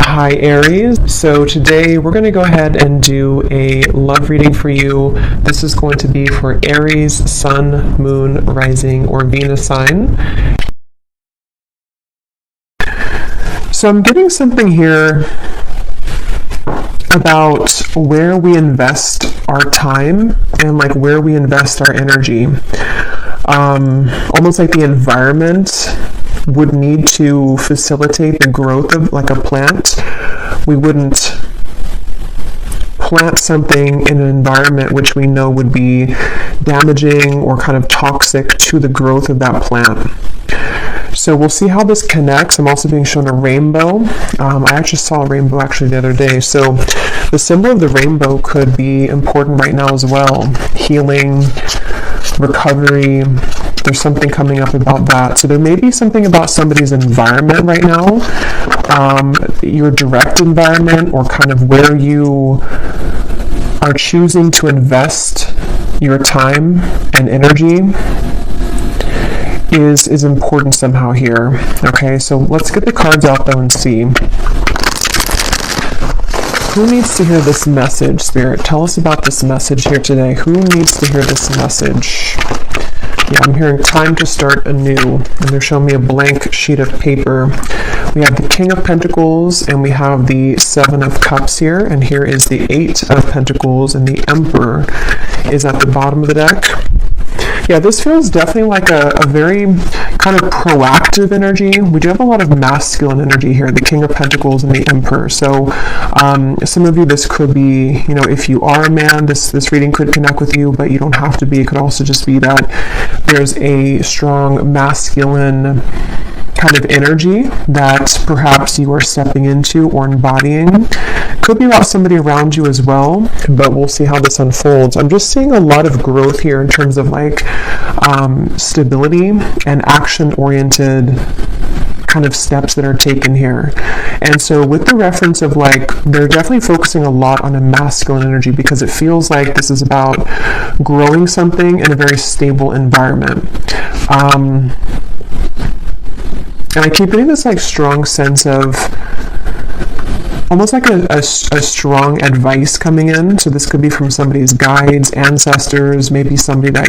Hi Aries, so today we're going to go ahead and do a love reading for you. This is going to be for Aries, Sun, Moon, Rising, or Venus sign. So I'm getting something here about where we invest our time and like where we invest our energy. Almost like the environment would need to facilitate the growth of like a plant. We wouldn't plant something in an environment which we know would be damaging or kind of toxic to the growth of that plant. So we'll see how this connects. I'm also being shown a rainbow. I actually saw a rainbow actually the other day. So the symbol of the rainbow could be important right now as well. Healing, recovery. There's something coming up about that. So there may be something about somebody's environment right now, your direct environment, or kind of where you are choosing to invest your time and energy is important somehow here. Okay, so let's get the cards out though and see. Who needs to hear this message, Spirit? Tell us about this message here today. Who needs to hear this message? Yeah, I'm hearing time to start anew, and they're showing me a blank sheet of paper. We have the King of Pentacles, and we have the Seven of Cups here, and here is the Eight of Pentacles, and the Emperor is at the bottom of the deck. Yeah, this feels definitely like a very kind of proactive energy. We do have a lot of masculine energy here, the King of Pentacles and the Emperor. So some of you, this could be, you know, if you are a man, this reading could connect with you, but you don't have to be. It could also just be that there's a strong masculine kind of energy that perhaps you are stepping into or embodying. Could be about somebody around you as well, but we'll see how this unfolds. I'm just seeing a lot of growth here in terms of like stability and action-oriented kind of steps that are taken here. And so with the reference of like, they're definitely focusing a lot on a masculine energy because it feels like this is about growing something in a very stable environment. And I keep getting this like strong sense of almost like a strong advice coming in. So this could be from somebody's guides, ancestors, maybe somebody that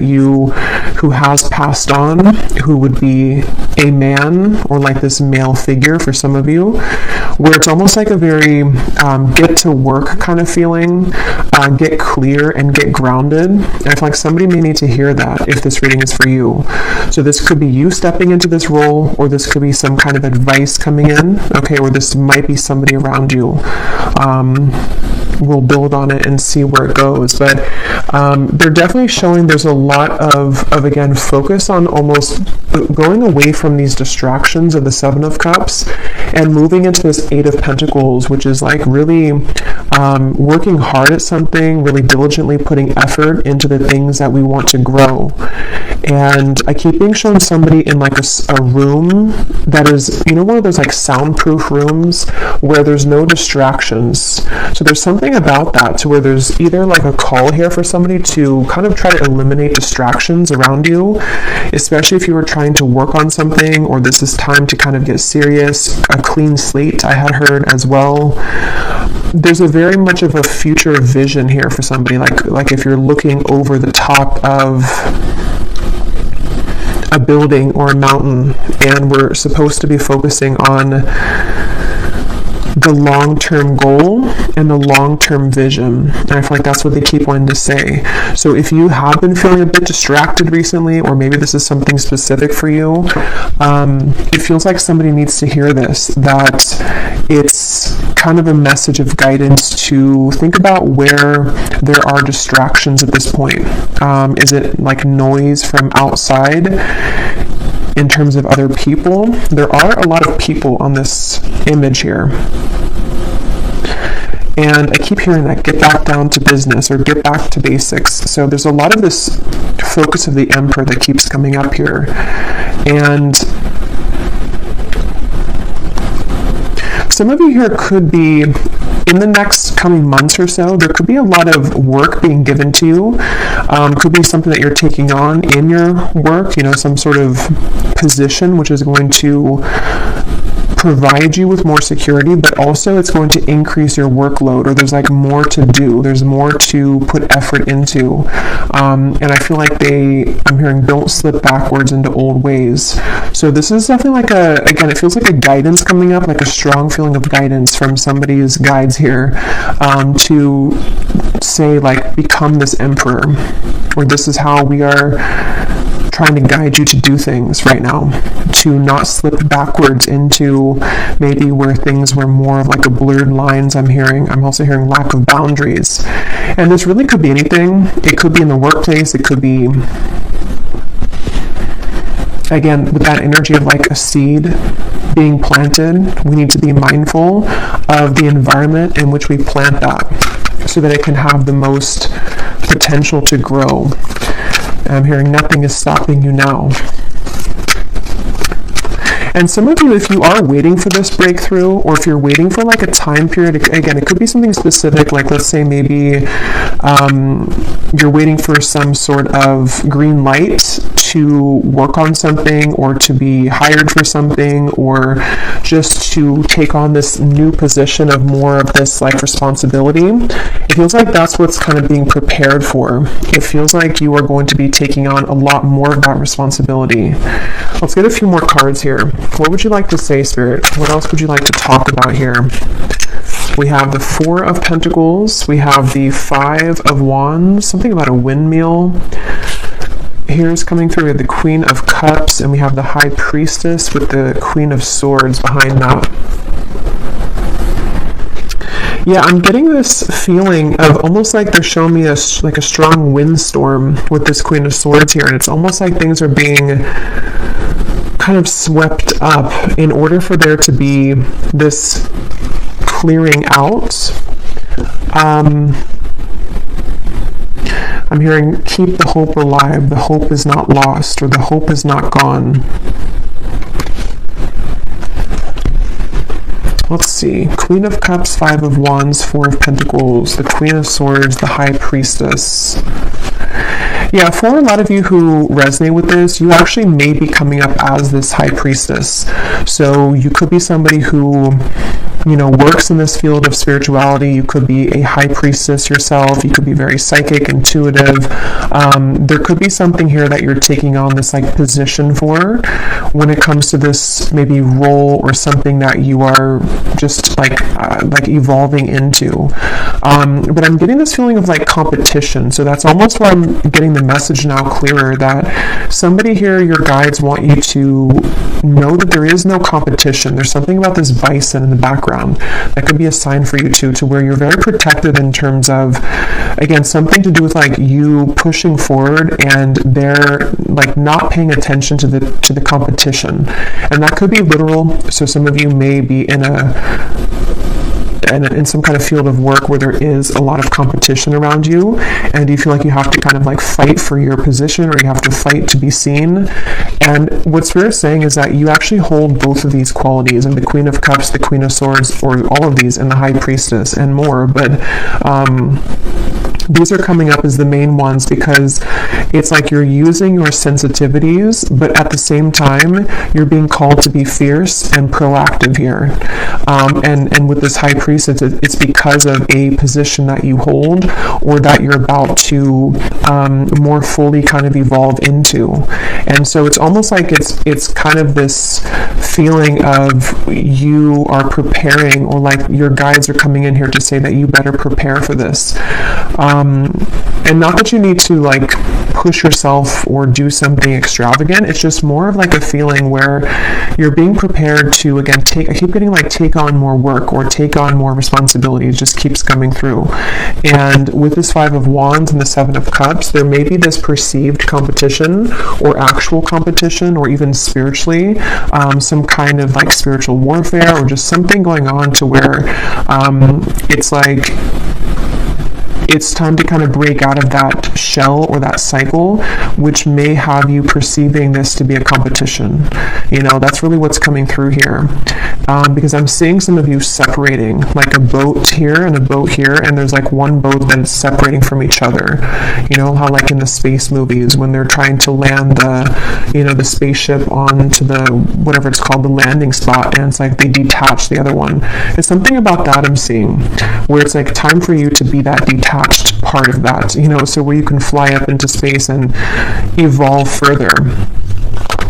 who has passed on, who would be a man or like this male figure for some of you, where it's almost like a very get to work kind of feeling, get clear and get grounded. And I feel like somebody may need to hear that if this reading is for you. So this could be you stepping into this role, or this could be some kind of advice coming in, okay, or this might be somebody around you. We'll build on it and see where it goes, but they're definitely showing there's a lot of again focus on almost going away from these distractions of the Seven of Cups and moving into this Eight of Pentacles, which is like really working hard at something, really diligently putting effort into the things that we want to grow. And I keep being shown somebody in like a room that is, you know, one of those like soundproof rooms where there's no distractions. So there's something about that to where there's either like a call here for somebody to kind of try to eliminate distractions around you, especially if you were trying to work on something, or this is time to kind of get serious, a clean slate I had heard as well. There's a very much of a future vision here for somebody, like if you're looking over the top of a building or a mountain, and we're supposed to be focusing on the long-term goal and the long-term vision. And I feel like that's what they keep wanting to say. So if you have been feeling a bit distracted recently, or maybe this is something specific for you, it feels like somebody needs to hear this, that it's kind of a message of guidance to think about where there are distractions at this point. Is it like noise from outside? In terms of other people, there are a lot of people on this image here. And I keep hearing that, get back down to business or get back to basics. So there's a lot of this focus of the Emperor that keeps coming up here. And some of you here could be, in the next coming months or so, there could be a lot of work being given to you. Could be something that you're taking on in your work, you know, some sort of position which is going to provide you with more security, but also it's going to increase your workload, or there's like more to do. There's more to put effort into. And I feel like I'm hearing don't slip backwards into old ways. So this is definitely like again, it feels like a guidance coming up, like a strong feeling of guidance from somebody's guides here, to say like, become this emperor, or this is how we are trying to guide you to do things right now, to not slip backwards into maybe where things were more of like a blurred lines. I'm also hearing lack of boundaries. And this really could be anything. It could be in the workplace. It could be, again, with that energy of like a seed being planted. We need to be mindful of the environment in which we plant that, so that it can have the most potential to grow. I'm hearing nothing is stopping you now. And some of you, if you are waiting for this breakthrough, or if you're waiting for like a time period, again, it could be something specific, like let's say maybe you're waiting for some sort of green light to work on something, or to be hired for something, or just to take on this new position of more of this like responsibility. It feels like that's what's kind of being prepared for. It feels like you are going to be taking on a lot more of that responsibility. Let's get a few more cards here. What would you like to say, Spirit? What else would you like to talk about here? We have the Four of Pentacles. We have the Five of Wands. Something about a windmill. Here's coming through the Queen of Cups, and we have the High Priestess with the Queen of Swords behind that. Yeah, I'm getting this feeling of almost like they're showing me like a strong windstorm with this Queen of Swords here, and it's almost like things are being kind of swept up in order for there to be this clearing out. I'm hearing keep the hope alive. The hope is not lost, or the hope is not gone. Let's see. Queen of Cups, Five of Wands, Four of Pentacles, the Queen of Swords, the High Priestess. Yeah, for a lot of you who resonate with this, you actually may be coming up as this High Priestess. So you could be somebody who, works in this field of spirituality. You could be a High Priestess yourself. You could be very psychic, intuitive. There could be something here that you're taking on this like position for when it comes to this maybe role, or something that you are just like evolving into. But I'm getting this feeling of like competition. So that's almost why I'm getting the message now clearer, that somebody here, your guides want you to know that there is no competition. There's something about this bison in the background that could be a sign for you to where you're very protected in terms of, again, something to do with like you pushing forward, and they're like not paying attention to the competition. And that could be literal. So some of you may be in some kind of field of work where there is a lot of competition around you, and you feel like you have to kind of like fight for your position, or you have to fight to be seen. And what Spirit's saying is that you actually hold both of these qualities, and the Queen of Cups, the Queen of Swords, or all of these, and the High Priestess, and more. But these are coming up as the main ones, because it's like you're using your sensitivities, but at the same time, you're being called to be fierce and proactive here. And with this High Priestess, it's because of a position that you hold, or that you're about to more fully kind of evolve into. And so it's almost like it's kind of this feeling of you are preparing, or like your guides are coming in here to say that you better prepare for this. And not that you need to like push yourself or do something extravagant. It's just more of like a feeling where you're being prepared to, again, I keep getting like take on more work, or take on more responsibility. It just keeps coming through. And with this Five of Wands and the Seven of Cups, there may be this perceived competition, or actual competition, or even spiritually, some kind of like spiritual warfare, or just something going on to where it's like it's time to kind of break out of that shell or that cycle, which may have you perceiving this to be a competition. You know, that's really what's coming through here. Because I'm seeing some of you separating, like a boat here and a boat here, and there's like one boat that's separating from each other. You know, how like in the space movies, when they're trying to land the, you know, the spaceship onto the, whatever it's called, the landing spot, and it's like they detach the other one. It's something about that I'm seeing, where it's like time for you to be that detached part of that, you know, so where you can fly up into space and evolve further.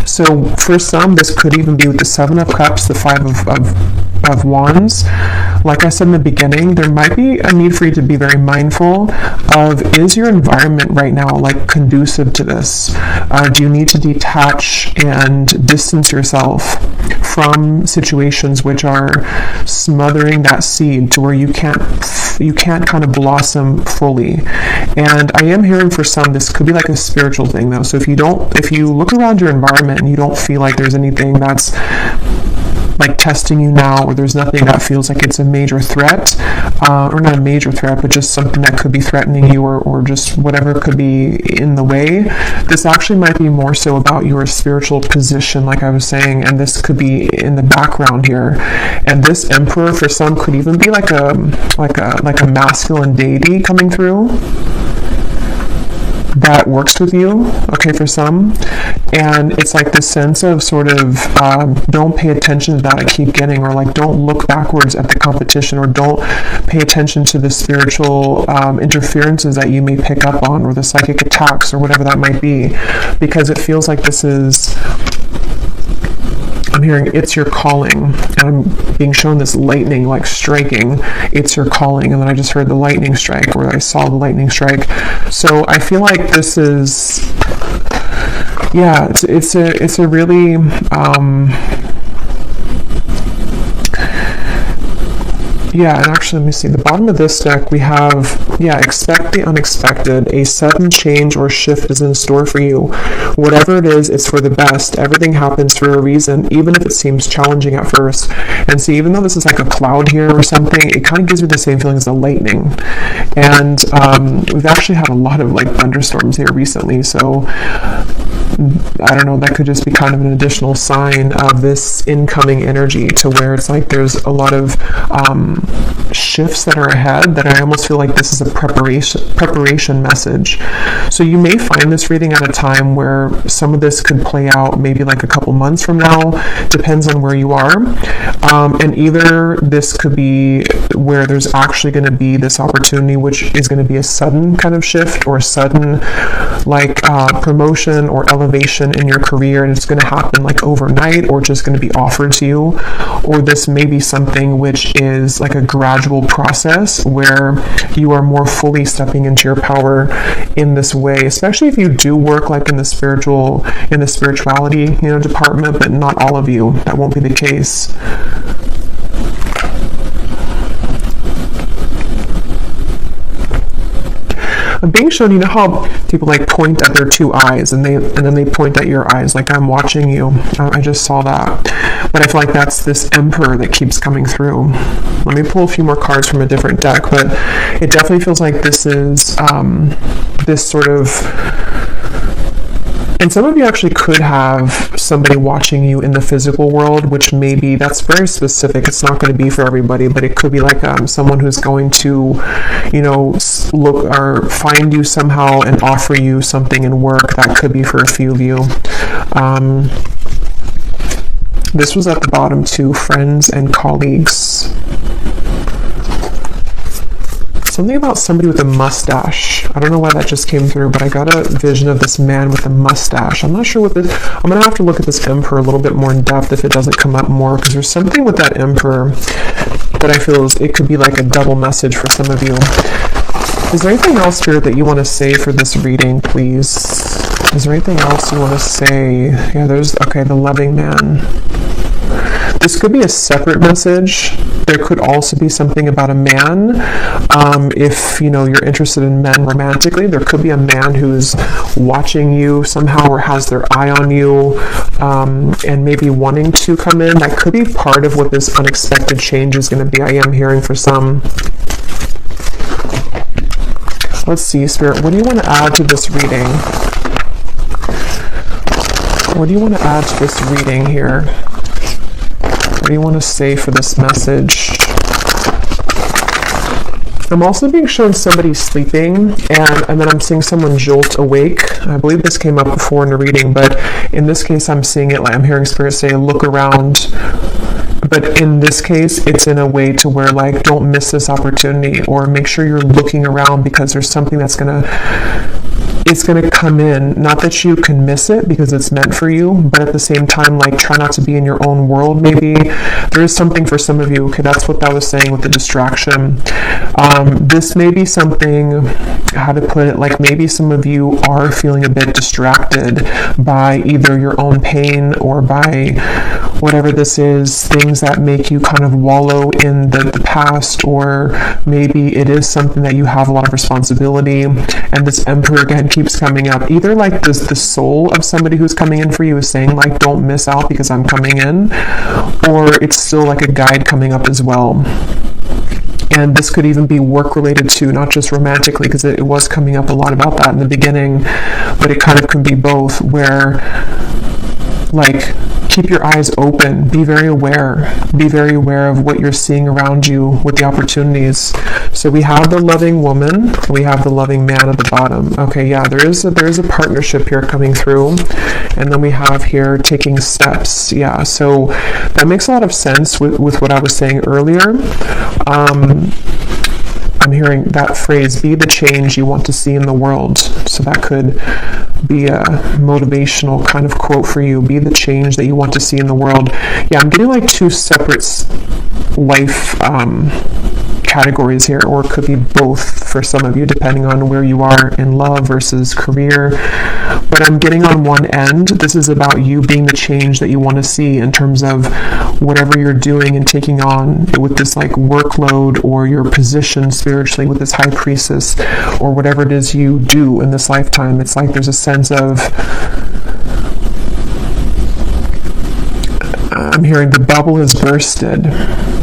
So for some, this could even be with the Seven of Cups, the Five of Wands. Like I said in the beginning, there might be a need for you to be very mindful of, is your environment right now like conducive to this? Do you need to detach and distance yourself from situations which are smothering that seed to where you can't kind of blossom fully? And I am hearing for some, this could be like a spiritual thing though. So if you look around your environment and you don't feel like there's anything that's like testing you now, or there's nothing that feels like it's a major threat, or not a major threat, but just something that could be threatening you, or just whatever could be in the way, this actually might be more so about your spiritual position, like I was saying, and this could be in the background here. And this Emperor for some could even be like a masculine deity coming through that works with you, okay, for some. And it's like this sense of sort of don't pay attention to that I keep getting, or like don't look backwards at the competition, or don't pay attention to the spiritual interferences that you may pick up on, or the psychic attacks, or whatever that might be, because it feels like this is, I'm hearing it's your calling, and I'm being shown this lightning like striking, it's your calling, and then I just heard the lightning strike, or I saw the lightning strike. So I feel like this is, yeah, it's a really yeah, and actually, let me see. The bottom of this deck, we have, yeah, expect the unexpected. A sudden change or shift is in store for you. Whatever it is, it's for the best. Everything happens for a reason, even if it seems challenging at first. And see, even though this is like a cloud here or something, it kind of gives me the same feeling as the lightning. And we've actually had a lot of like thunderstorms here recently, so I don't know, that could just be kind of an additional sign of this incoming energy, to where it's like there's a lot of shifts that are ahead, that I almost feel like this is a preparation message. So you may find this reading at a time where some of this could play out maybe like a couple months from now, depends on where you are. And either this could be where there's actually going to be this opportunity, which is going to be a sudden kind of shift, or a sudden like promotion or elevation in your career, and it's going to happen like overnight, or just going to be offered to you. Or this may be something which is like a gradual process where you are more fully stepping into your power in this way, especially if you do work like in the spirituality, you know, department, but not all of you. That won't be the case. I'm being shown, you know how people like point at their two eyes, and then they point at your eyes, like I'm watching you. I just saw that. But I feel like that's this Emperor that keeps coming through. Let me pull a few more cards from a different deck, but it definitely feels like this is this sort of, and some of you actually could have somebody watching you in the physical world, which maybe that's very specific. It's not going to be for everybody, but it could be like someone who's going to, you know, look or find you somehow and offer you something in work. That could be for a few of you. This was at the bottom too, friends and colleagues. Something about somebody with a mustache. I don't know why that just came through, but I got a vision of this man with a mustache. I'm not sure what this, I'm going to have to look at this Emperor a little bit more in depth if it doesn't come up more, because there's something with that Emperor that I feel it could be like a double message for some of you. Is there anything else, Spirit, that you want to say for this reading, please? Is there anything else you want to say? Yeah, okay, the loving man. This could be a separate message. There could also be something about a man. If, you know, you're interested in men romantically, there could be a man who's watching you somehow, or has their eye on you, and maybe wanting to come in. That could be part of what this unexpected change is going to be. I am hearing for some. Let's see, Spirit, what do you want to add to this reading? What do you want to add to this reading here? What do you want to say for this message? I'm also being shown somebody sleeping, and then I'm seeing someone jolt awake. I believe this came up before in the reading, but in this case, I'm seeing it like I'm hearing Spirit say, look around. But in this case, it's in a way to where, like, don't miss this opportunity, or make sure you're looking around because there's something that's it's going to come in. Not that you can miss it because it's meant for you, but at the same time, like, try not to be in your own world. Maybe there is something for some of you. Okay, that's what that was saying with the distraction. This may be something, how to put it, like maybe some of you are feeling a bit distracted by either your own pain or by whatever this is, things that make you kind of wallow in the past, or maybe it is something that you have a lot of responsibility, and this Emperor again keeps coming up. Either like the soul of somebody who's coming in for you is saying, like, don't miss out because I'm coming in, or it's still like a guide coming up as well. And this could even be work related too, not just romantically, because it was coming up a lot about that in the beginning, but it kind of can be both, where, like, keep your eyes open, be very aware of what you're seeing around you with the opportunities. So we have the loving woman, we have the loving man at the bottom. Okay, yeah, there is a partnership here coming through, and then we have here taking steps. Yeah, so that makes a lot of sense with what I was saying earlier. I'm hearing that phrase, be the change you want to see in the world. So that could be a motivational kind of quote for you. Be the change that you want to see in the world. Yeah, I'm getting like two separate life categories here, or it could be both for some of you, depending on where you are in love versus career. But I'm getting on one end, this is about you being the change that you want to see in terms of whatever you're doing and taking on with this like workload, or your position spiritually with this high priestess, or whatever it is you do in this lifetime. It's like there's a sense of, I'm hearing the bubble has bursted,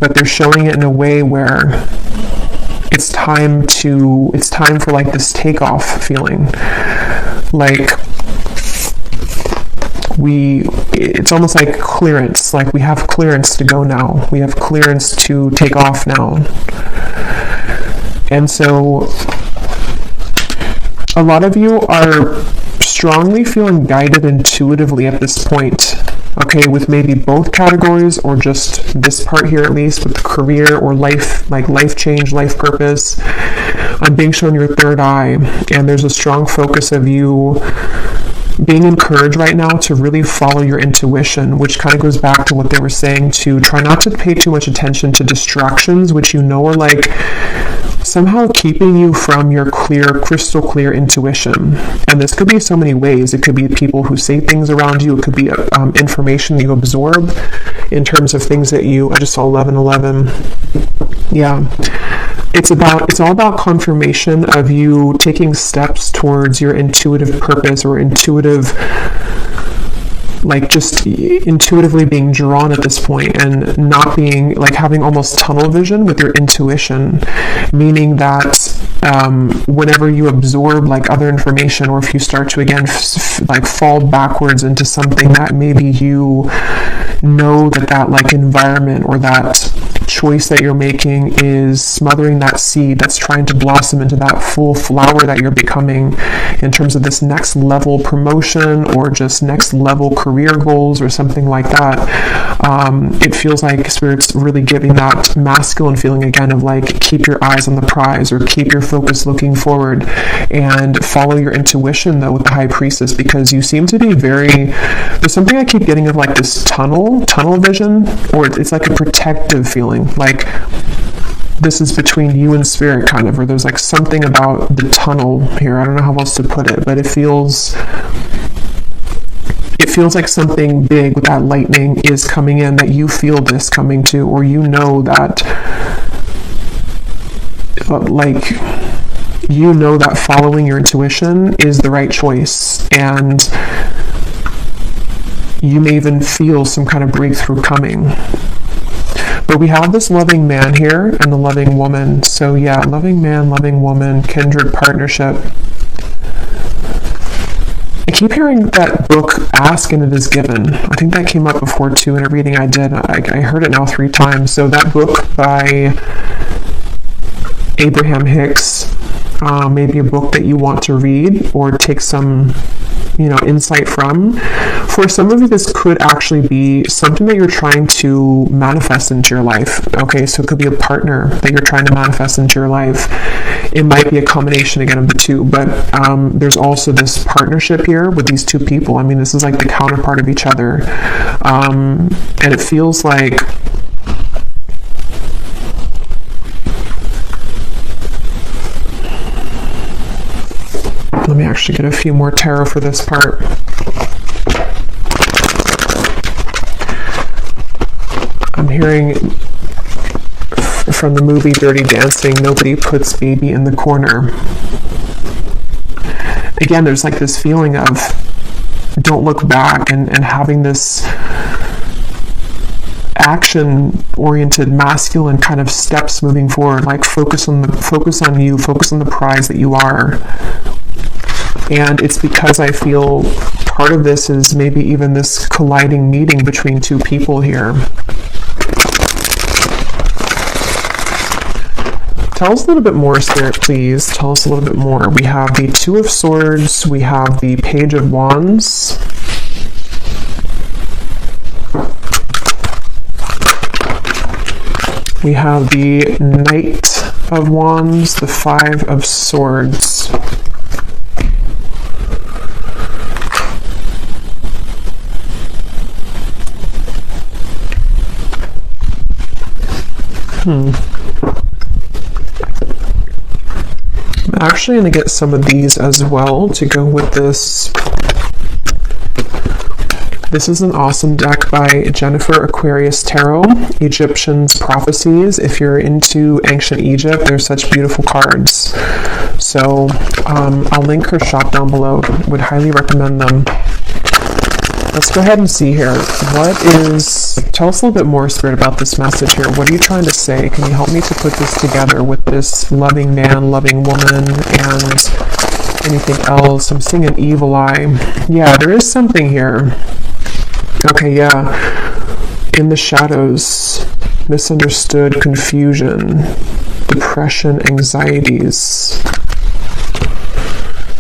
but they're showing it in a way where it's time for like this takeoff feeling. Like it's almost like clearance, like we have clearance to go now. We have clearance to take off now. And so a lot of you are strongly feeling guided intuitively at this point. Okay, with maybe both categories, or just this part here at least, with career or life, like life change, life purpose. I'm being shown your third eye, and there's a strong focus of you being encouraged right now to really follow your intuition, which kind of goes back to what they were saying, to try not to pay too much attention to distractions, which you know are like somehow keeping you from your crystal clear intuition. And this could be so many ways. It could be people who say things around you. It could be information that you absorb in terms of things that I just saw 1111. Yeah. It's all about confirmation of you taking steps towards your intuitive purpose, or intuitive, like just intuitively being drawn at this point, and not being like having almost tunnel vision with your intuition, meaning that whenever you absorb like other information, or if you start to again like fall backwards into something that maybe you know that like environment or that choice that you're making is smothering that seed that's trying to blossom into that full flower that you're becoming in terms of this next level promotion, or just next level career goals, or something like that. It feels like Spirit's really giving that masculine feeling again of like, keep your eyes on the prize, or keep your focus looking forward, and follow your intuition though with the high priestess, because you seem to be there's something I keep getting of like this tunnel vision, or it's like a protective feeling, like this is between you and Spirit kind of, or there's like something about the tunnel here. I don't know how else to put it, but it feels like something big with that lightning is coming in, that you feel this coming to, or you know that following your intuition is the right choice, and you may even feel some kind of breakthrough coming. But we have this loving man here and the loving woman. So yeah, loving man, loving woman, kindred partnership. I keep hearing that book, Ask and It Is Given. I think that came up before too in a reading I did. I heard it now 3 times. So that book by Abraham Hicks, maybe a book that you want to read or take some, insight from. For some of you, this could actually be something that you're trying to manifest into your life. Okay, so it could be a partner that you're trying to manifest into your life. It might be a combination again of the two, but there's also this partnership here with these 2 people. I mean, this is like the counterpart of each other, and it feels like let me actually get a few more tarot for this part. I'm hearing from the movie Dirty Dancing, nobody puts baby in the corner. Again, there's like this feeling of don't look back and having this action-oriented masculine kind of steps moving forward, like focus on you, focus on the prize that you are. And it's because I feel part of this is maybe even this colliding meeting between 2 people here. Tell us a little bit more, Spirit, please. Tell us a little bit more. We have the 2 of Swords. We have the Page of Wands. We have the Knight of Wands, the 5 of Swords. I'm actually going to get some of these as well to go with this. This is an awesome deck by Jennifer Aquarius Tarot, Egyptians Prophecies. If you're into ancient Egypt, they're such beautiful cards. So I'll link her shop down below. Would highly recommend them. Let's go ahead and see here. Tell us a little bit more, Spirit, about this message here. What are you trying to say? Can you help me to put this together with this loving man, loving woman, and anything else? I'm seeing an evil eye. Yeah, there is something here. Okay, yeah. In the shadows, misunderstood, confusion, depression, anxieties.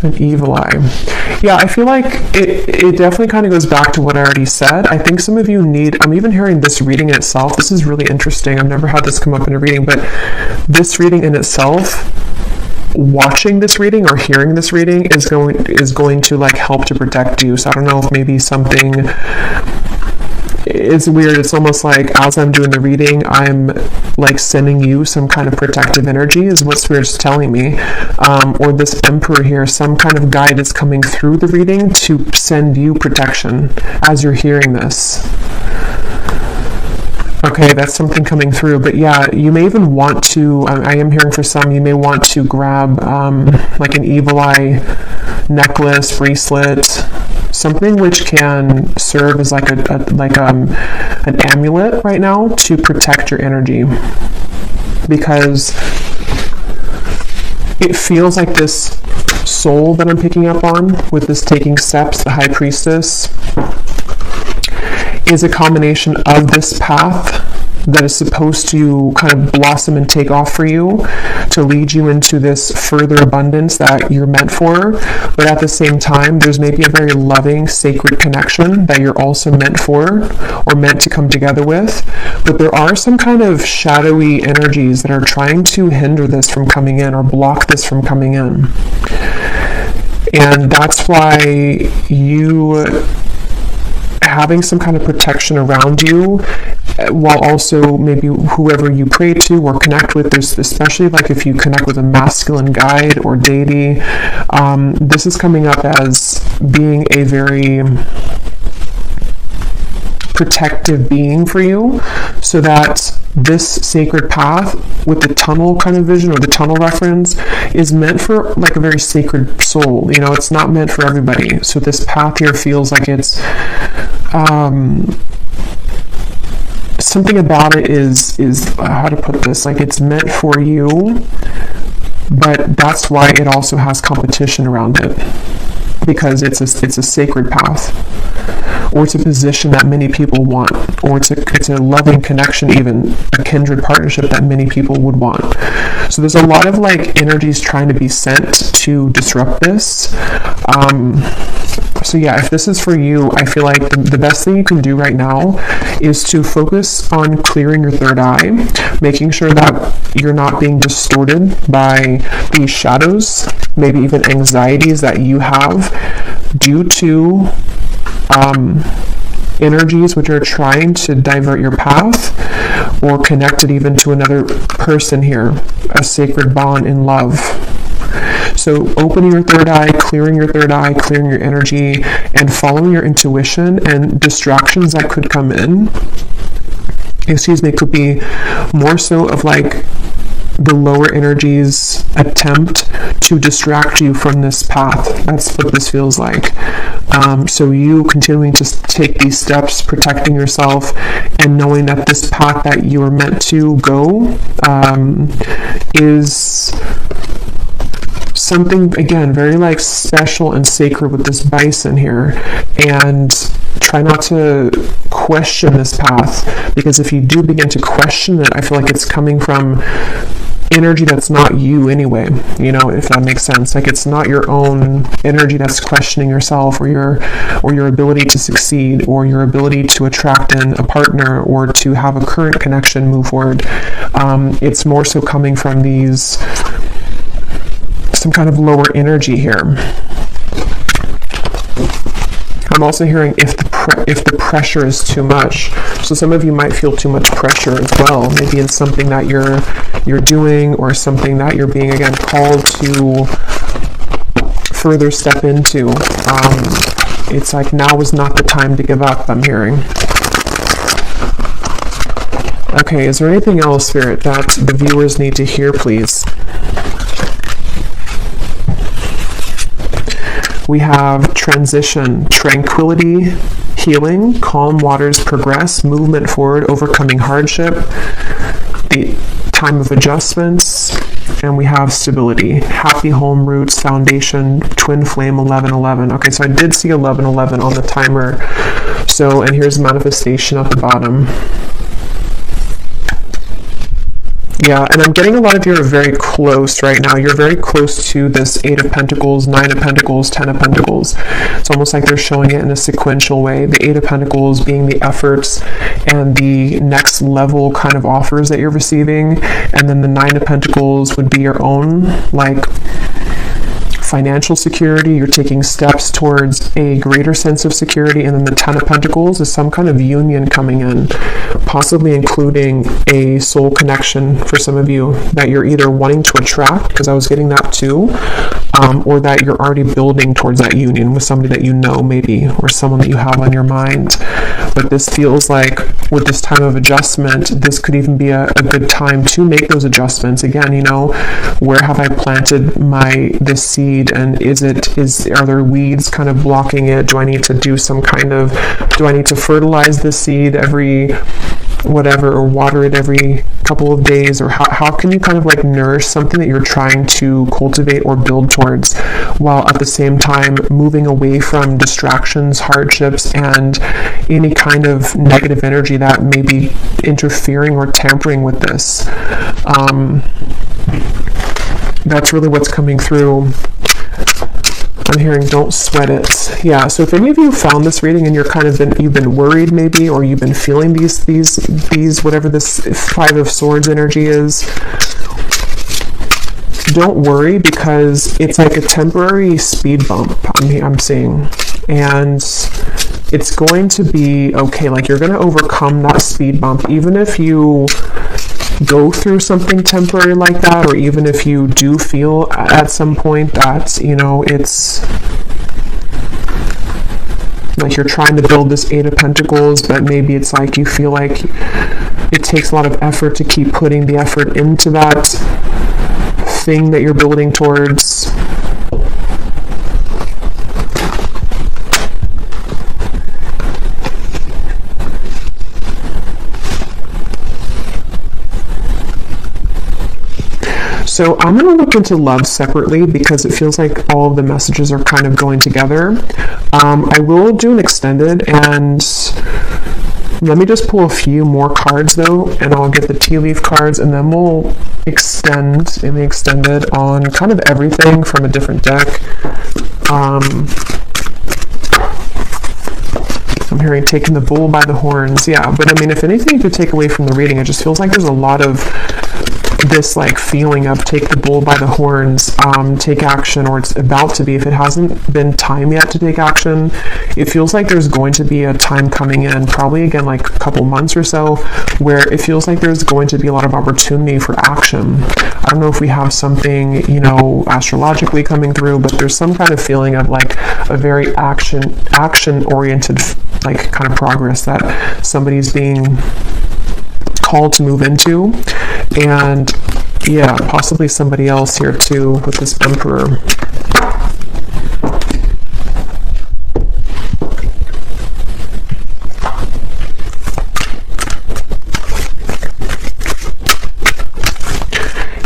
An evil eye. Yeah, I feel like it definitely kind of goes back to what I already said. I think some of you I'm even hearing this reading in itself. This is really interesting. I've never had this come up in a reading, but this reading in itself, watching this reading or hearing this reading is going to like help to protect you. So I don't know if maybe something, it's weird. It's almost like as I'm doing the reading, I'm like sending you some kind of protective energy is what Spirit's telling me. Or this Emperor here, some kind of guide is coming through the reading to send you protection as you're hearing this. Okay, that's something coming through. But yeah, you may even want to, I am hearing for some, you may want to grab like an evil eye necklace, bracelet, something which can serve as like an amulet right now to protect your energy. Because it feels like this soul that I'm picking up on with this taking steps, the High Priestess, is a combination of this path that is supposed to kind of blossom and take off for you to lead you into this further abundance that you're meant for. But at the same time, there's maybe a very loving, sacred connection that you're also meant for or meant to come together with. But there are some kind of shadowy energies that are trying to hinder this from coming in or block this from coming in. And that's why you having some kind of protection around you, while also maybe whoever you pray to or connect with, there's especially like if you connect with a masculine guide or deity, this is coming up as being a very protective being for you, so that this sacred path with the tunnel kind of vision or the tunnel reference is meant for like a very sacred soul. You know, it's not meant for everybody. So this path here feels like it's something about it is how to put this, like it's meant for you, but that's why it also has competition around it, because it's a sacred path, or it's a position that many people want, or it's a loving connection, even a kindred partnership that many people would want. So there's a lot of like energies trying to be sent to disrupt this. So yeah, if this is for you, I feel like the best thing you can do right now is to focus on clearing your third eye, making sure that you're not being distorted by these shadows, maybe even anxieties that you have due to energies which are trying to divert your path, or connected even to another person here, a sacred bond in love. So opening your third eye, clearing your third eye, clearing your energy, and following your intuition, and distractions that could come in, could be more so of like the lower energies attempt to distract you from this path. That's what this feels like. So you continuing to take these steps, protecting yourself, and knowing that this path that you are meant to go is something, again, very like special and sacred with this bison here. And try not to question this path, because if you do begin to question it, I feel like it's coming from energy that's not you anyway, if that makes sense. Like it's not your own energy that's questioning yourself, or your ability to succeed, or your ability to attract in a partner, or to have a current connection move forward. It's more so coming from some kind of lower energy here. I'm also hearing if the pressure is too much. So some of you might feel too much pressure as well, maybe in something that you're doing, or something that you're being, again, called to further step into. It's like now is not the time to give up, I'm hearing. Okay, is there anything else, Spirit, that the viewers need to hear, please? We have transition, tranquility, healing, calm waters progress, movement forward, overcoming hardship, the time of adjustments, and we have stability, happy home, roots, foundation, twin flame, 1111. Okay, so I did see 1111 on the timer. So, and here's manifestation at the bottom. Yeah, and I'm getting a lot of you are very close right now. You're very close to this 8 of Pentacles, 9 of Pentacles, 10 of Pentacles. It's almost like they're showing it in a sequential way. The 8 of Pentacles being the efforts and the next level kind of offers that you're receiving. And then the 9 of Pentacles would be your own, like, financial security. You're taking steps towards a greater sense of security. And then the 10 of Pentacles is some kind of union coming in, possibly including a soul connection for some of you that you're either wanting to attract, because I was getting that too, or that you're already building towards that union with somebody that you know, maybe, or someone that you have on your mind. But this feels like with this time of adjustment, this could even be a good time to make those adjustments. Again, where have I planted this seed, and are there weeds kind of blocking it? Do I need to do do I need to fertilize the seed every whatever, or water it every couple of days? Or how can you kind of like nourish something that you're trying to cultivate or build towards, while at the same time moving away from distractions, hardships, and any kind of negative energy that may be interfering or tampering with this. That's really what's coming through. I'm hearing don't sweat it. Yeah, so if any of you found this reading and you've been worried maybe, or you've been feeling these whatever this 5 of Swords energy is, don't worry, because it's like a temporary speed bump I'm seeing, and it's going to be okay. Like, you're going to overcome that speed bump, even if you go through something temporary like that, or even if you do feel at some point that, it's like you're trying to build this 8 of Pentacles, but maybe it's like you feel like it takes a lot of effort to keep putting the effort into that thing that you're building towards. So I'm going to look into love separately because it feels like all of the messages are kind of going together. I will do an extended, and let me just pull a few more cards though, and I'll get the tea leaf cards, and then we'll extend in the extended on kind of everything from a different deck. I'm hearing taking the bull by the horns. Yeah, but I mean, if anything you could take away from the reading, it just feels like there's a lot of this like feeling of take the bull by the horns, take action, or it's about to be. If it hasn't been time yet to take action, it feels like there's going to be a time coming in, probably again like a couple months or so, where it feels like there's going to be a lot of opportunity for action. I don't know if we have something, you know, astrologically coming through, but there's some kind of feeling of like a very action oriented like kind of progress that somebody's being called to move into. And yeah, possibly somebody else here too with this Emperor.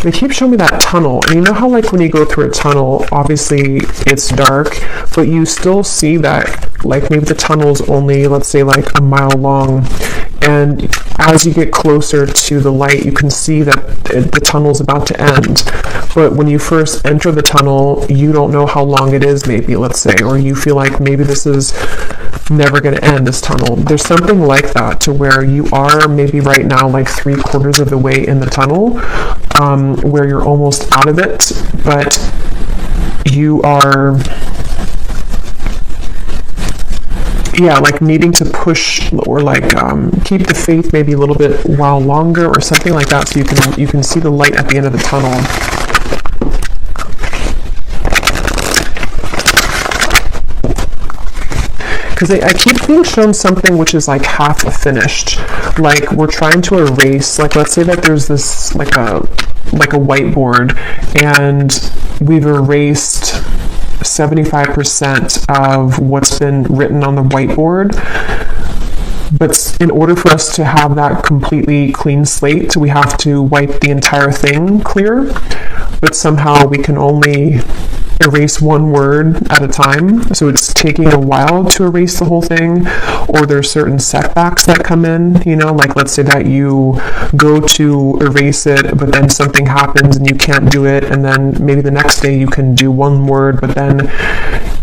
They keep showing me that tunnel, and you know how like when you go through a tunnel, obviously it's dark, but you still see that like maybe the tunnel's only, let's say, like a mile long, and as you get closer to the light, you can see that the tunnel's about to end. But when you first enter the tunnel, you don't know how long it is, maybe, let's say, or you feel like maybe this is never going to end, this tunnel. There's something like that, to where you are maybe right now like 3/4 of the way in the tunnel, where you're almost out of it, but you are, yeah, like needing to push or like keep the faith maybe a little bit while longer or something like that, so you can see the light at the end of the tunnel. Because I keep being shown something which is like half finished, like we're trying to erase, like let's say that there's this like a whiteboard, and we've erased 75% of what's been written on the whiteboard. But in order for us to have that completely clean slate, we have to wipe the entire thing clear. But somehow we can only erase one word at a time, so it's taking a while to erase the whole thing. Or there's certain setbacks that come in, you know, like let's say that you go to erase it, but then something happens and you can't do it, and then maybe the next day you can do one word, but then,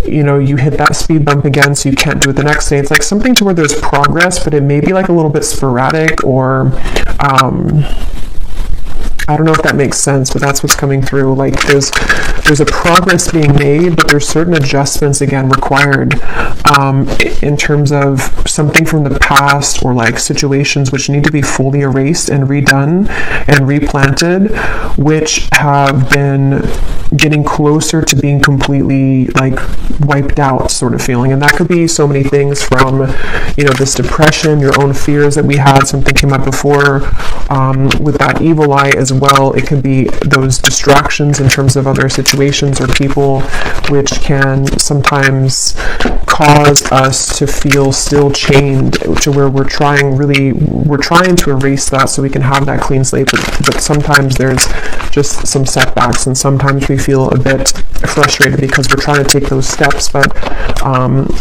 you know, you hit that speed bump again, so you can't do it the next day. It's like something to where there's progress, but it may be like a little bit sporadic, or I don't know if that makes sense, but that's what's coming through. Like there's a progress being made, but there's certain adjustments again required in terms of something from the past, or like situations which need to be fully erased and redone and replanted, which have been getting closer to being completely like wiped out sort of feeling. And that could be so many things, from, you know, this depression, your own fears that we had, something came up before with that evil eye as well. It could be those distractions in terms of other situations or people, which can sometimes cause us to feel still chained, to where we're trying to erase that so we can have that clean slate, but sometimes there's just some setbacks, and sometimes we feel a bit frustrated because we're trying to take those steps, but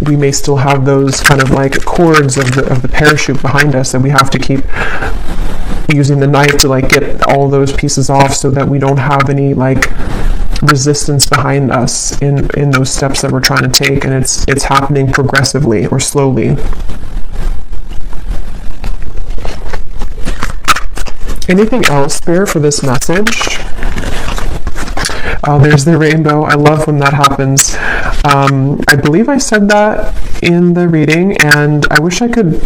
we may still have those kind of like cords of the parachute behind us that we have to keep using the knife to like get all those pieces off, so that we don't have any like resistance behind us in those steps that we're trying to take, and it's happening progressively or slowly. Anything else there for this message? Oh, there's the rainbow. I love when that happens. I believe I said that in the reading, and I wish I could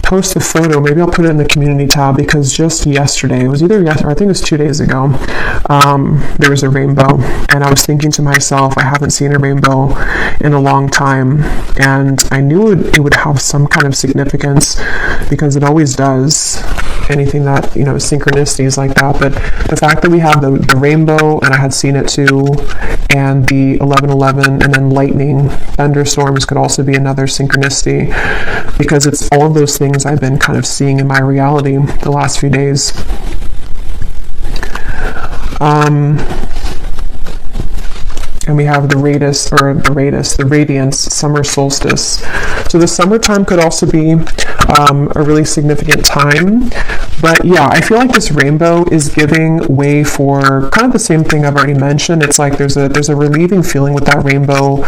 post a photo. Maybe I'll put it in the community tab, because just yesterday, it was either yesterday, or I think it was 2 days ago, there was a rainbow, and I was thinking to myself, I haven't seen a rainbow in a long time, and I knew it would have some kind of significance, because it always does. Anything that, you know, synchronicities like that. But the fact that we have the rainbow, and I had seen it too, and the 1111, and then lightning, thunderstorms could also be another synchronicity, because it's all of those things I've been kind of seeing in my reality the last few days. And we have the radiance, summer solstice. So the summertime could also be a really significant time. But yeah, I feel like this rainbow is giving way for kind of the same thing I've already mentioned. It's like there's a relieving feeling with that rainbow.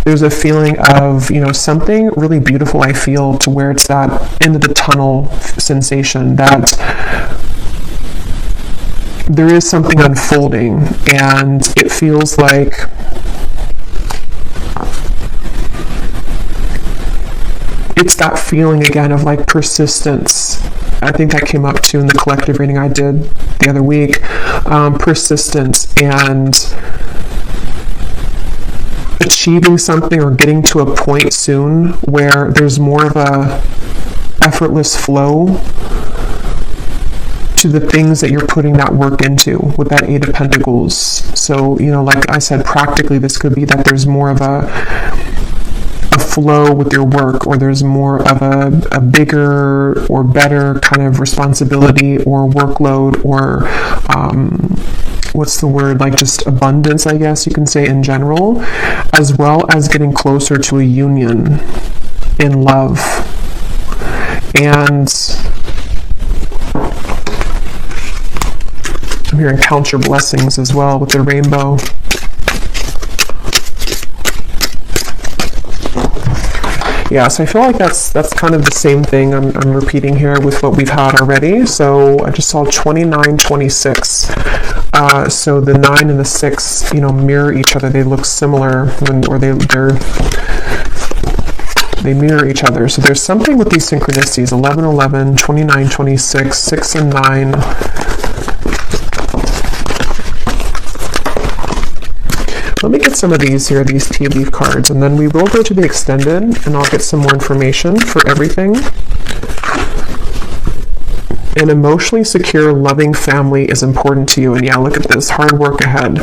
There's a feeling of, you know, something really beautiful, I feel, to where it's that end of the tunnel sensation, that there is something unfolding, and it feels like it's that feeling again of like persistence. I think that came up too in the collective reading I did the other week. Persistence and achieving something or getting to a point soon where there's more of a effortless flow to the things that you're putting that work into with that Eight of Pentacles. So, you know, like I said, practically this could be that there's more of a flow with your work, or there's more of a bigger or better kind of responsibility or workload, or what's the word, like just abundance, I guess you can say, in general, as well as getting closer to a union in love. And I'm hearing count your blessings as well with the rainbow. Yeah, so I feel like that's kind of the same thing I'm repeating here with what we've had already. So I just saw 29, 26. So the 9 and the 6, you know, mirror each other. They look similar they mirror each other. So there's something with these synchronicities: 11, 11, 29, 26, 6 and 9. Let me get some of these here, these tea leaf cards, and then we will go to the extended, and I'll get some more information for everything. An emotionally secure, loving family is important to you. And yeah, look at this, hard work ahead.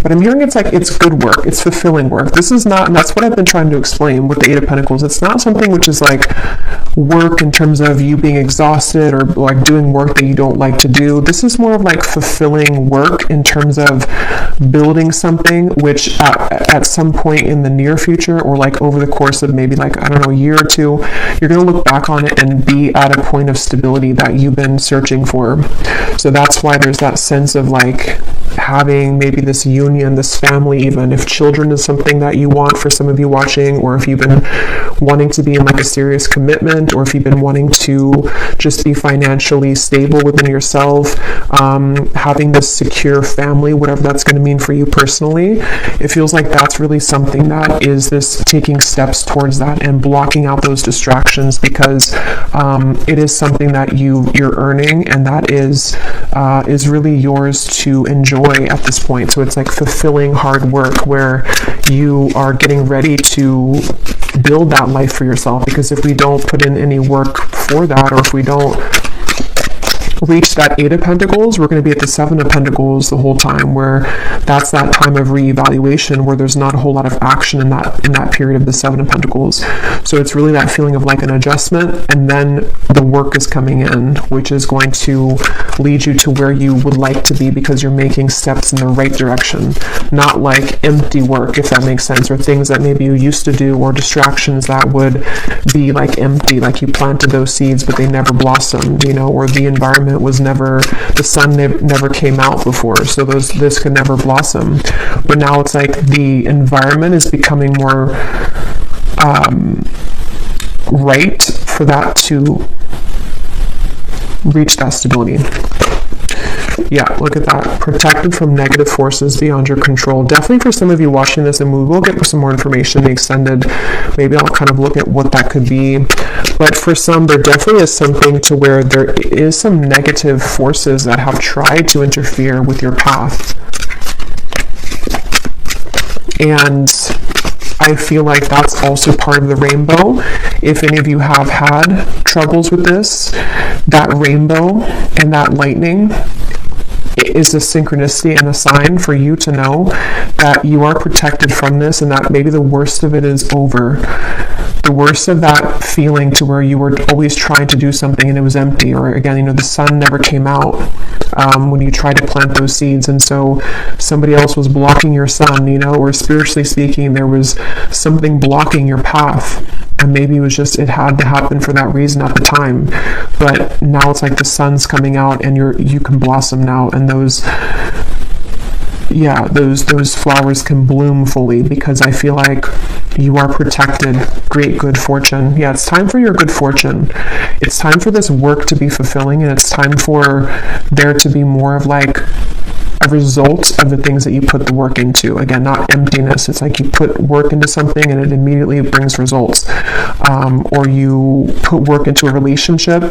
But I'm hearing it's like, it's good work, it's fulfilling work. This is not, and that's what I've been trying to explain with the Eight of Pentacles. It's not something which is like work in terms of you being exhausted or like doing work that you don't like to do. This is more of like fulfilling work in terms of building something which at some point in the near future, or like over the course of maybe like, I don't know, a year or two, you're going to look back on it and be at a point of stability that you've been searching for. So that's why there's that sense of like having maybe this union, this family, even if children is something that you want for some of you watching, or if you've been wanting to be in like a serious commitment, or if you've been wanting to just be financially stable within yourself, having this secure family, whatever that's going to mean for you personally, it feels like that's really something that is this taking steps towards that and blocking out those distractions, because it is something that you're earning, and that is really yours to enjoy at this point. So it's like fulfilling hard work where you are getting ready to build that life for yourself, because if we don't put in any work for that, or if we don't reach that Eight of Pentacles, we're going to be at the Seven of Pentacles the whole time, where that's that time of reevaluation where there's not a whole lot of action in that period of the Seven of Pentacles. So it's really that feeling of like an adjustment, and then the work is coming in, which is going to lead you to where you would like to be, because you're making steps in the right direction, not like empty work, if that makes sense, or things that maybe you used to do, or distractions that would be like empty, like you planted those seeds but they never blossomed, you know, or the environment was never, the sun never came out before, so this could never blossom. But now it's like the environment is becoming more right for that to reach that stability. Yeah, look at that. Protected from negative forces beyond your control. Definitely for some of you watching this, and we will get some more information in the extended. Maybe I'll kind of look at what that could be. But for some, there definitely is something to where there is some negative forces that have tried to interfere with your path. And I feel like that's also part of the rainbow. If any of you have had troubles with this, that rainbow and that lightning is a synchronicity and a sign for you to know that you are protected from this, and that maybe the worst of it is over. the worst of that feeling to where you were always trying to do something and it was empty, or again, you know, the sun never came out when you tried to plant those seeds, and so somebody else was blocking your sun, you know, or spiritually speaking, there was something blocking your path. And maybe it was just, it had to happen for that reason at the time. But now it's like the sun's coming out and you can blossom now, and those flowers can bloom fully, because I feel like you are protected. Great good fortune. Yeah, it's time for your good fortune. It's time for this work to be fulfilling, and it's time for there to be more of like a result of the things that you put the work into. Again, not emptiness. It's like you put work into something and it immediately brings results. Or you put work into a relationship,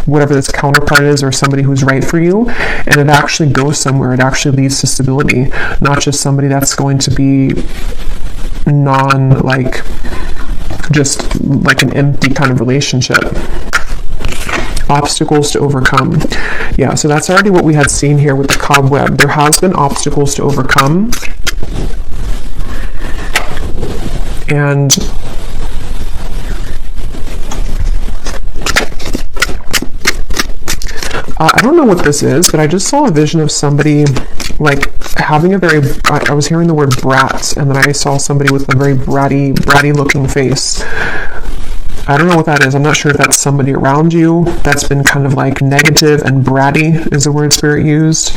whatever this counterpart is, or somebody who's right for you, and it actually goes somewhere. It actually leads to stability, not just somebody that's going to be just like an empty kind of relationship. Obstacles to overcome. Yeah, so that's already what we had seen here with the cobweb. There has been obstacles to overcome. And I don't know what this is, but I just saw a vision of somebody like having a very, I was hearing the word brat, and then I saw somebody with a very bratty looking face. I don't know what that is. I'm not sure if that's somebody around you that's been kind of like negative, and bratty is the word Spirit used.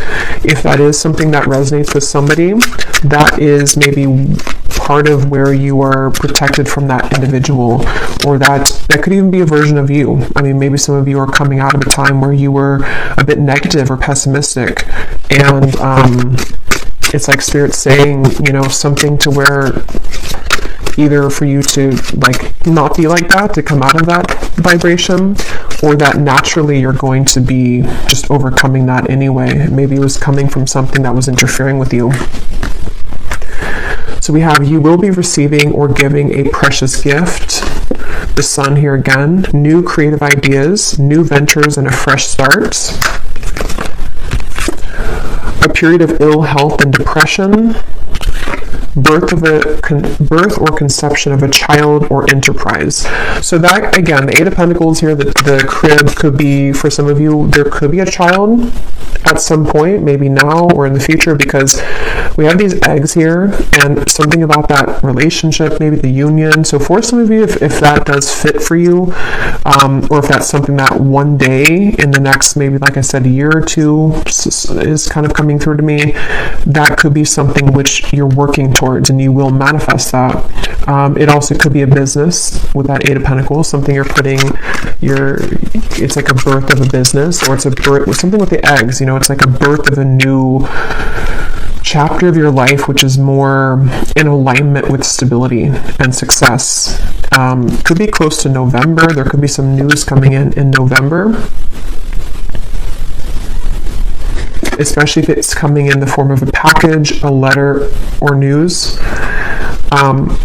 If that is something that resonates with somebody, that is maybe part of where you are protected from that individual, or that could even be a version of you. I mean, maybe some of you are coming out of a time where you were a bit negative or pessimistic, and it's like Spirit saying, you know, something to where either for you to like not be like that, to come out of that vibration, or that naturally you're going to be just overcoming that anyway. Maybe it was coming from something that was interfering with you. So we have, you will be receiving or giving a precious gift. The sun here again. New creative ideas, new ventures, and a fresh start. A period of ill health and depression. Birth or conception of a child or enterprise. So that, again, the Eight of Pentacles here, the crib could be, for some of you, there could be a child at some point, maybe now or in the future, because we have these eggs here, and something about that relationship, maybe the union. So for some of you, if that does fit for you, or if that's something that one day in the next, maybe like I said, a year or two is kind of coming through to me, that could be something which you're working towards, and you will manifest that. It also could be a business with that Eight of Pentacles, something you're putting it's like a birth of a business, or it's a birth with something with the eggs, you know, it's like a birth of a new chapter of your life, which is more in alignment with stability and success. Could be close to November. There could be some news coming in November, especially if it's coming in the form of a package, a letter, or news.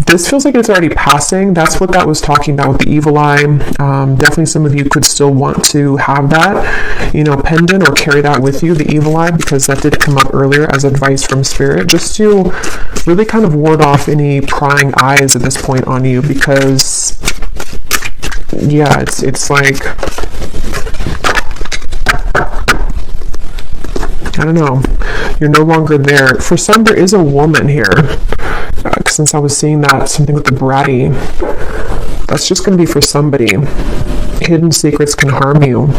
This feels like it's already passing. That's what that was talking about with the evil eye. Definitely some of you could still want to have that, you know, pendant or carry that with you, the evil eye, because that did come up earlier as advice from Spirit, just to really kind of ward off any prying eyes at this point on you, because yeah, it's like, I don't know, you're no longer there. For some, there is a woman here. Since I was seeing that, something with the bratty, that's just going to be for somebody. Hidden secrets can harm you.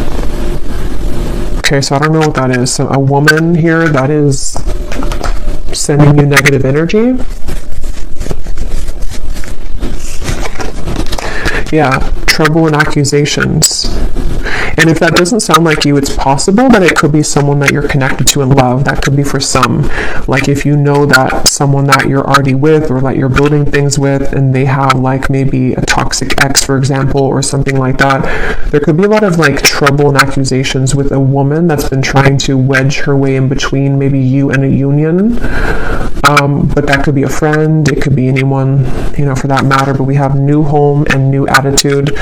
Okay, so I don't know what that is. So a woman here that is sending you negative energy. Yeah, trouble and accusations. And if that doesn't sound like you, it's possible that it could be someone that you're connected to in love. That could be for some. Like if you know that someone that you're already with, or that you're building things with, and they have like maybe a toxic ex, for example, or something like that, there could be a lot of like trouble and accusations with a woman that's been trying to wedge her way in between maybe you and a union. But that could be a friend, it could be anyone, you know, for that matter. But we have new home and new attitude.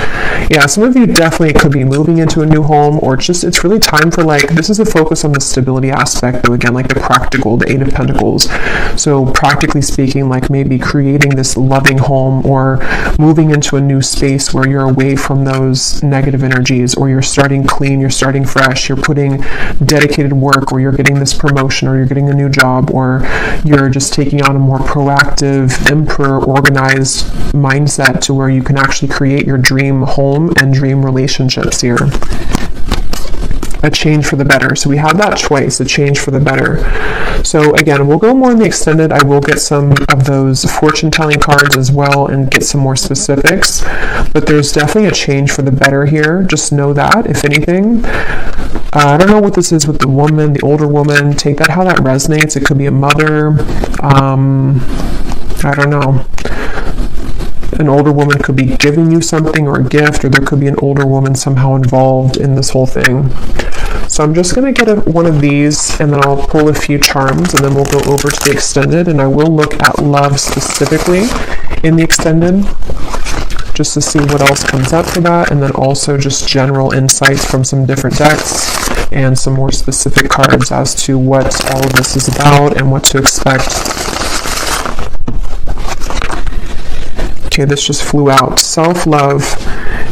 Yeah, some of you definitely could be moving into a a new home, or it's really time for, like, this is a focus on the stability aspect, though, again, like the practical, the Eight of Pentacles. So practically speaking, like maybe creating this loving home, or moving into a new space where you're away from those negative energies, or you're starting clean, you're starting fresh, you're putting dedicated work, or you're getting this promotion, or you're getting a new job, or you're just taking on a more proactive, emperor, organized mindset to where you can actually create your dream home and dream relationships here. A change for the better. So we have that choice, a change for the better. So again, we'll go more in the extended. I will get some of those fortune telling cards as well and get some more specifics, but there's definitely a change for the better here. Just know that, if anything. I don't know what this is with the woman, the older woman. Take that how that resonates. It could be a mother. I don't know. An older woman could be giving you something, or a gift, or there could be an older woman somehow involved in this whole thing. So I'm just going to get one of these, and then I'll pull a few charms, and then we'll go over to the extended, and I will look at love specifically in the extended, just to see what else comes up for that, and then also just general insights from some different decks, and some more specific cards as to what all of this is about and what to expect. Okay, this just flew out. Self-love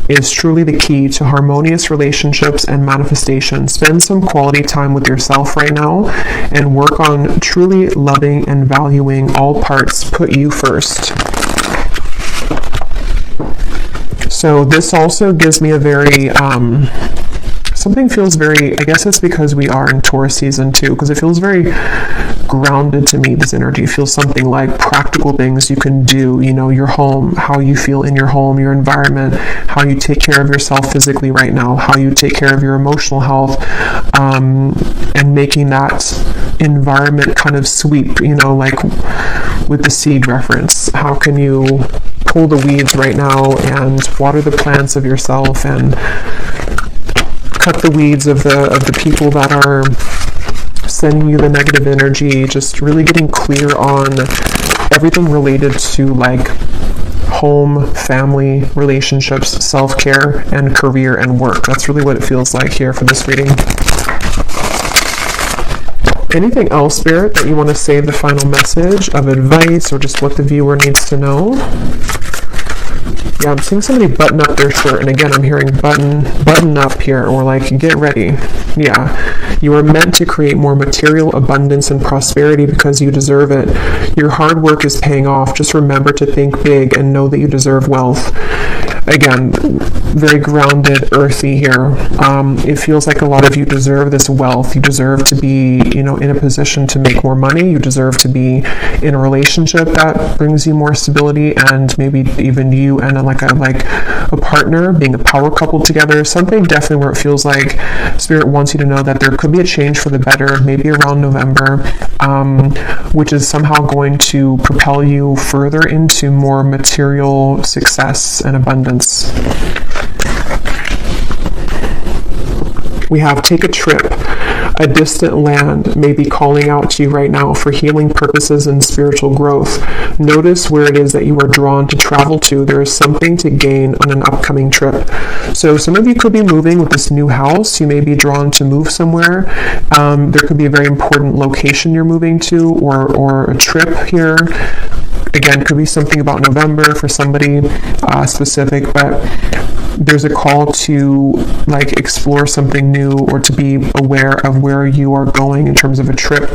is truly the key to harmonious relationships and manifestation. Spend some quality time with yourself right now and work on truly loving and valuing all parts. Put you first. So this also gives me a very something feels very, I guess it's because we are in Taurus season too, because it feels very grounded to me, this energy. It feels something like practical things you can do, you know, your home, how you feel in your home, your environment, how you take care of yourself physically right now, how you take care of your emotional health, and making that environment kind of sweep, you know, like with the seed reference. How can you pull the weeds right now and water the plants of yourself, and cut the weeds of the people that are sending you the negative energy, just really getting clear on everything related to like home, family, relationships, self-care, and career and work. That's really what it feels like here for this reading. Anything else, Spirit, that you want to say the final message of advice, or just what the viewer needs to know? Yeah, I'm seeing somebody button up their shirt, and again, I'm hearing button up here, or like, get ready. Yeah, you are meant to create more material abundance and prosperity because you deserve it. Your hard work is paying off. Just remember to think big and know that you deserve wealth. Again, very grounded, earthy here. It feels like a lot of you deserve this wealth. You deserve to be, you know, in a position to make more money. You deserve to be in a relationship that brings you more stability, and maybe even you and a partner, being a power couple together. Something definitely where it feels like Spirit wants you to know that there could be a change for the better, maybe around November, which is somehow going to propel you further into more material success and abundance. We have take a trip. A distant land may be calling out to you right now for healing purposes and spiritual growth. Notice where it is that you are drawn to travel to. There is something to gain on an upcoming trip. So some of you could be moving with this new house. You may be drawn to move somewhere. There could be a very important location you're moving to, or a trip here. Again, could be something about November for somebody specific, but there's a call to like explore something new, or to be aware of where you are going in terms of a trip.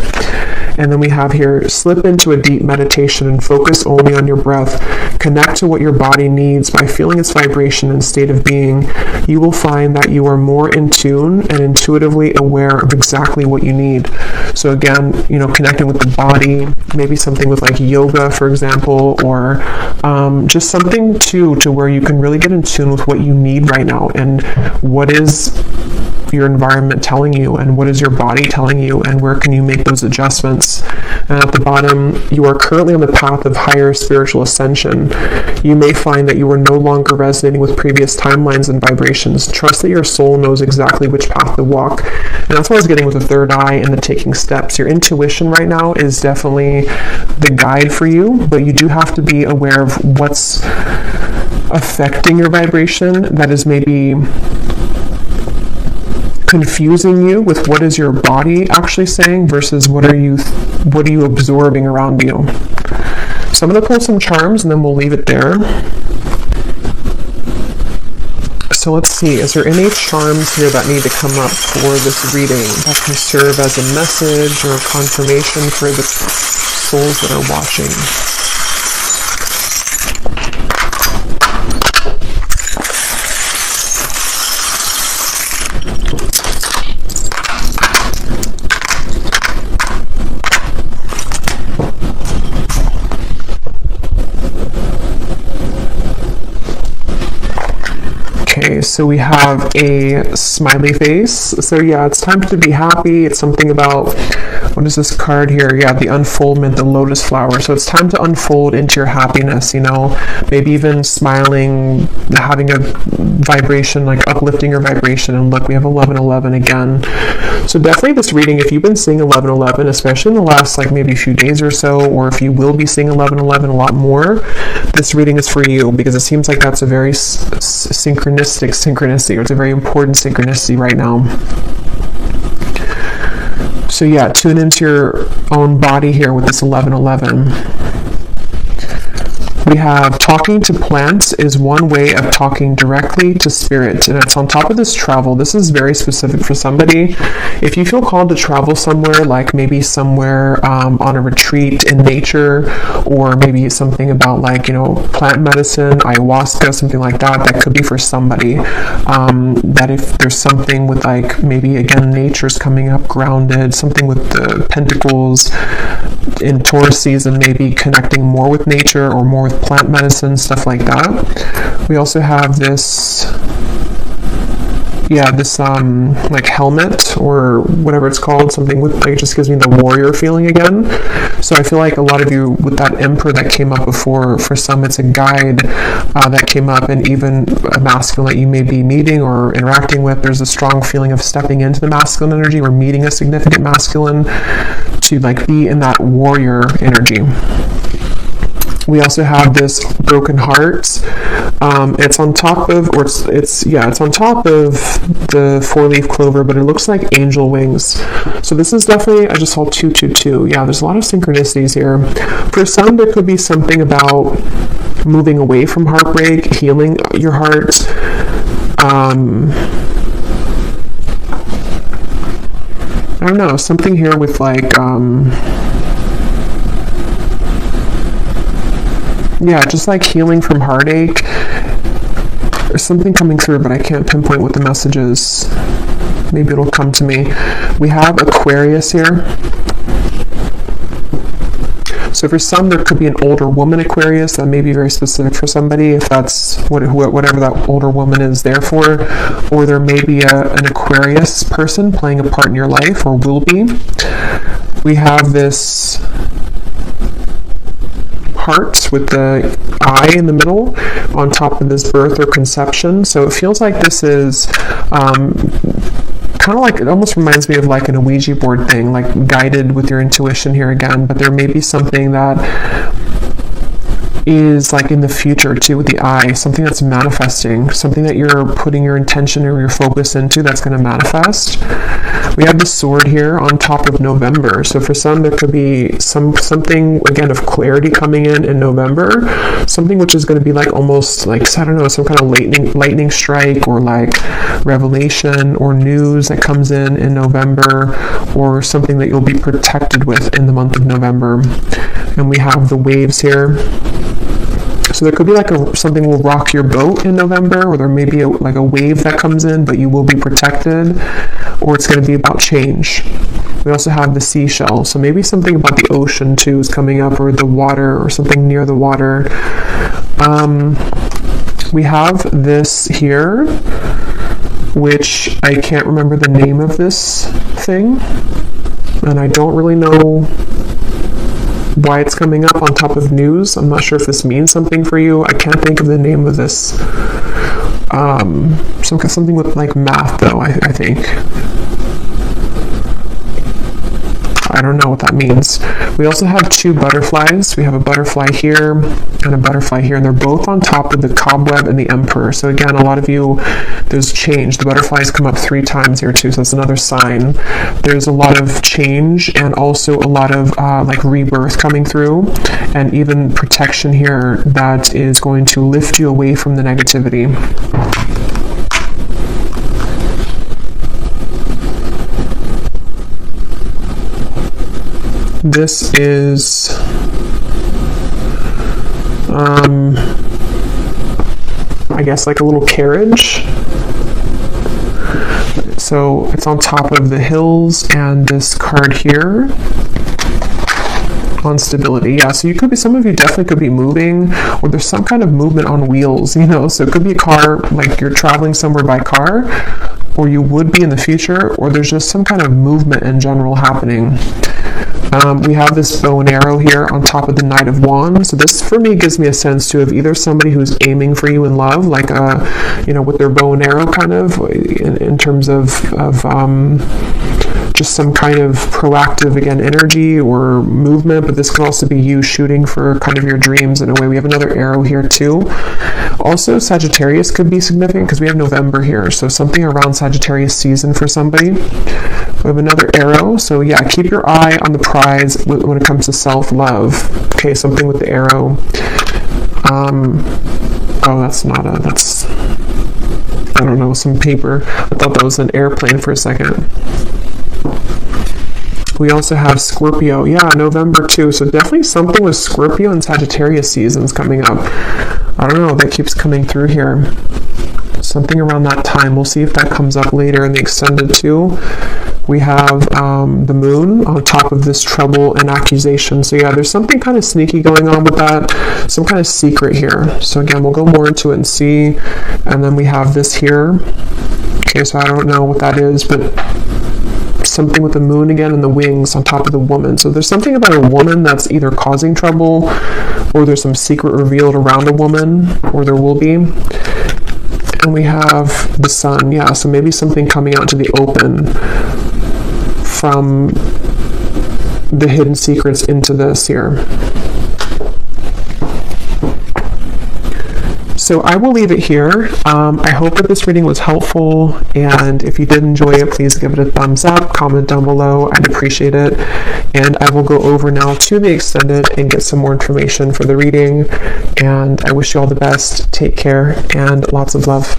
And then we have here, slip into a deep meditation and focus only on your breath. Connect to what your body needs by feeling its vibration and state of being. You will find that you are more in tune and intuitively aware of exactly what you need. So again, you know, connecting with the body, maybe something with like yoga, for example, or just something to where you can really get in tune with what you need right now, and what is your environment telling you, and what is your body telling you, and where can you make those adjustments. And at the bottom, you are currently on the path of higher spiritual ascension. You may find that you are no longer resonating with previous timelines and vibrations. Trust that your soul knows exactly which path to walk. And that's what I was getting with the third eye and the taking steps. Your intuition right now is definitely the guide for you, but you do have to be aware of what's affecting your vibration that is maybe confusing you with what is your body actually saying versus what are you absorbing around you. So I'm going to pull some charms and then we'll leave it there. So let's see, is there any charms here that need to come up for this reading that can serve as a message or a confirmation for the souls that are watching? Okay, so we have a smiley face. So yeah, it's time to be happy. It's something about, what is this card here? Yeah, the unfoldment, the lotus flower. So it's time to unfold into your happiness, you know, maybe even smiling, having a vibration, like uplifting your vibration. And look, we have 1111 again. So definitely this reading, if you've been seeing 1111, especially in the last like maybe a few days or so, or if you will be seeing 1111 a lot more, this reading is for you, because it seems like that's a very synchronicity, or it's a very important synchronicity right now. So yeah, tune into your own body here with this 1111. We have talking to plants is one way of talking directly to spirit, and it's on top of this travel. This is very specific for somebody. If you feel called to travel somewhere, like maybe somewhere on a retreat in nature, or maybe something about like, you know, plant medicine, ayahuasca, something like that, that could be for somebody. That if there's something with like, maybe again, nature's coming up, grounded, something with the pentacles in Taurus season, maybe connecting more with nature or more with plant medicine, stuff like that. We also have this, yeah, this like helmet or whatever it's called, something with like, it just gives me the warrior feeling again. So I feel like a lot of you with that emperor that came up before, for some it's a guide that came up, and even a masculine that you may be meeting or interacting with, there's a strong feeling of stepping into the masculine energy or meeting a significant masculine to like be in that warrior energy. We also have this broken heart. It's on top of, or it's on top of the 4-leaf clover, but it looks like angel wings. So this is definitely, I just saw 222. Yeah, there's a lot of synchronicities here. For some, there could be something about moving away from heartbreak, healing your heart. I don't know, something here with like, yeah, just like healing from heartache. There's something coming through, but I can't pinpoint what the message is. Maybe it'll come to me. We have Aquarius here. So for some, there could be an older woman Aquarius that may be very specific for somebody, if that's whatever that older woman is there for. Or there may be an Aquarius person playing a part in your life, or will be. We have this heart with the eye in the middle on top of this birth or conception. So it feels like this is kind of like, it almost reminds me of like an Ouija board thing, like guided with your intuition here again, but there may be something that is like in the future too with the eye, something that's manifesting, something that you're putting your intention or your focus into that's going to manifest. We have the sword here on top of November. So for some, there could be something again of clarity coming in November, something which is going to be like almost like, I don't know, some kind of lightning strike or like revelation or news that comes in November, or something that you'll be protected with in the month of November. And we have the waves here. So there could be like something will rock your boat in November, or there may be like a wave that comes in, but you will be protected, or it's going to be about change. We also have the seashell. So maybe something about the ocean too is coming up, or the water, or something near the water. We have this here, which I can't remember the name of this thing, and I don't really know why it's coming up on top of news. I'm not sure if this means something for you. I can't think of the name of this. Something with like math though, I think. I don't know what that means. We also have two butterflies. We have a butterfly here and a butterfly here, and they're both on top of the cobweb and the emperor. So again, a lot of you, there's change. The butterflies come up 3 times here too, so that's another sign. There's a lot of change and also a lot of like rebirth coming through, and even protection here that is going to lift you away from the negativity. This is I guess like a little carriage. So it's on top of the hills, and this card here on stability. Yeah, so you could be, some of you definitely could be moving, or there's some kind of movement on wheels, you know, so it could be a car, like you're traveling somewhere by car, or you would be in the future, or there's just some kind of movement in general happening. We have this bow and arrow here on top of the Knight of Wands. So this, for me, gives me a sense too of either somebody who's aiming for you in love, like you know, with their bow and arrow, kind of in terms of just some kind of proactive, again, energy or movement. But this could also be you shooting for kind of your dreams in a way. We have another arrow here too. Also, Sagittarius could be significant because we have November here, so something around Sagittarius season for somebody. We have another arrow, so yeah, keep your eye on the prize when it comes to self-love. Okay, something with the arrow. Oh, that's not a, that's, I don't know, some paper. I thought that was an airplane for a second. We also have Scorpio. Yeah, November too. So definitely something with Scorpio and Sagittarius seasons coming up. I don't know, that keeps coming through here. Something around that time. We'll see if that comes up later in the extended too. We have the moon on top of this trouble and accusation. So yeah, there's something kind of sneaky going on with that. Some kind of secret here. So again, we'll go more into it and see. And then we have this here. Okay, so I don't know what that is, but something with the moon again and the wings on top of the woman. So there's something about a woman that's either causing trouble, or there's some secret revealed around a woman, or there will be. And we have the sun. Yeah, so maybe something coming out to the open from the hidden secrets into this here. So I will leave it here. I hope that this reading was helpful, and if you did enjoy it, please give it a thumbs up, comment down below. I'd appreciate it. And I will go over now to the extended and get some more information for the reading. And I wish you all the best. Take care and lots of love.